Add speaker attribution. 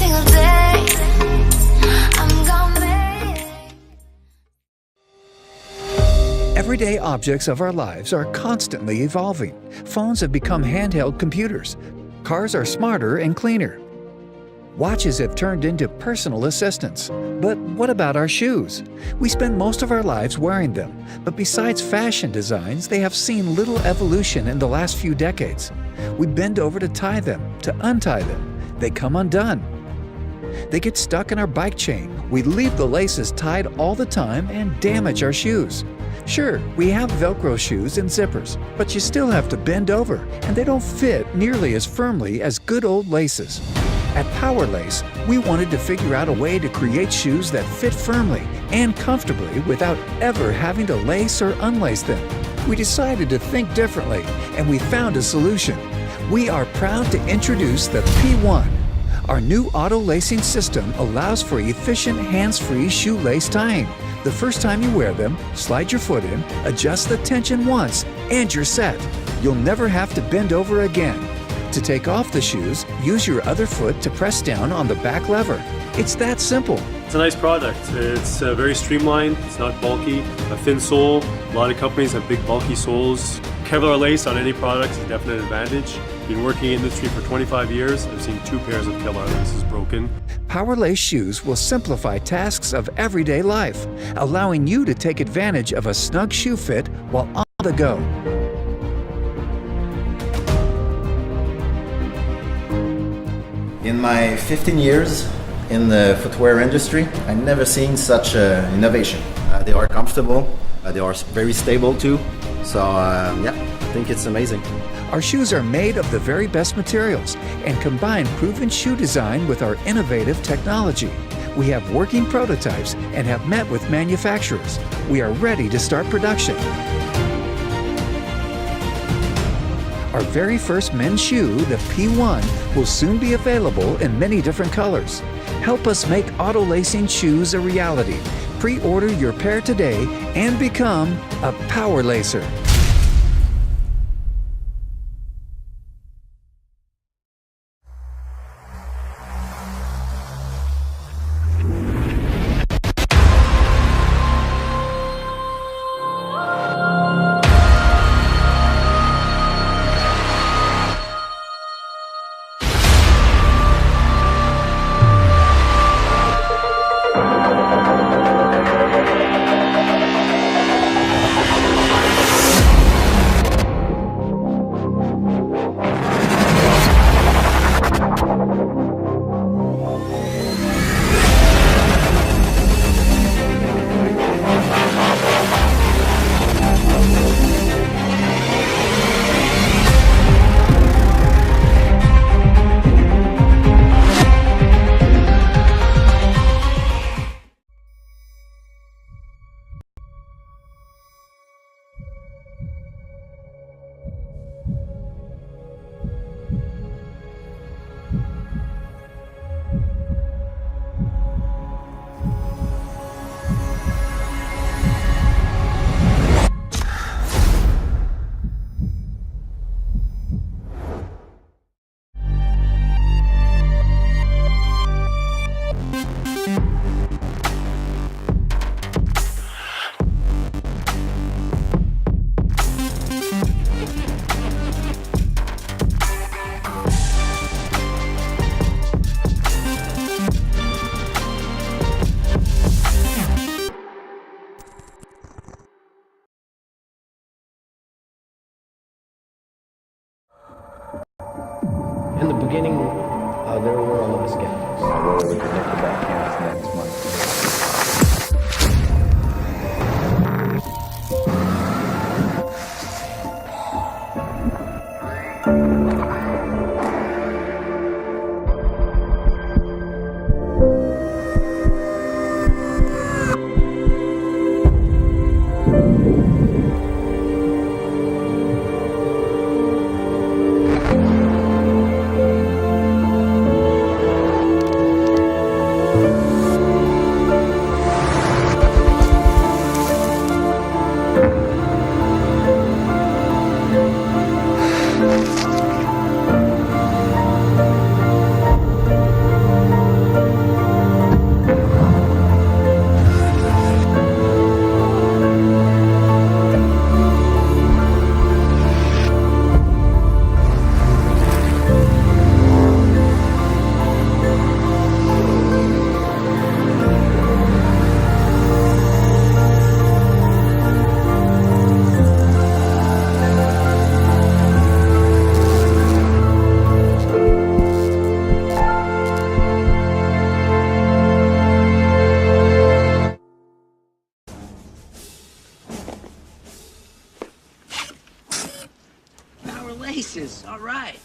Speaker 1: single day. I'm gonna make it.
Speaker 2: Everyday objects of our lives are constantly evolving. Phones have become handheld computers. Cars are smarter and cleaner. Watches have turned into personal assistants. But what about our shoes? We spend most of our lives wearing them, but besides fashion designs, they have seen little evolution in the last few decades. We bend over to tie them, to untie them. They come undone. They get stuck in our bike chain. We leave the laces tied all the time and damage our shoes. Sure, we have Velcro shoes and zippers, but you still have to bend over, and they don't fit nearly as firmly as good old laces. At PowerLace, we wanted to figure out a way to create shoes that fit firmly and comfortably without ever having to lace or unlace them. We decided to think differently, and we found a solution. We are proud to introduce the P1. Our new auto-lacing system allows for efficient hands-free shoelace tying. The first time you wear them, slide your foot in, adjust the tension once, and you're set. You'll never have to bend over again. To take off the shoes, use your other foot to press down on the back lever. It's that simple.
Speaker 3: It's a nice product. It's very streamlined, it's not bulky, a thin sole. A lot of companies have big bulky soles. Kevlar lace on any product is a definite advantage. Been working in the industry for 25 years. I've seen 2 pairs of Kevlar laces broken.
Speaker 2: PowerLace shoes will simplify tasks of everyday life, allowing you to take advantage of a snug shoe fit while on the go.
Speaker 4: In my 15 years in the footwear industry, I've never seen such innovation. They are comfortable, they are very stable too, so yeah, I think it's amazing.
Speaker 2: Our shoes are made of the very best materials and combine proven shoe design with our innovative technology. We have working prototypes and have met with manufacturers. We are ready to start production. Our very first men's shoe, the P1, will soon be available in many different colors. Help us make auto-lacing shoes a reality. Pre-order your pair today and become a Power Lacer.
Speaker 5: In the beginning, there were a lot of skeptics. Whether we could lift the backhands next month.
Speaker 6: laces, all right.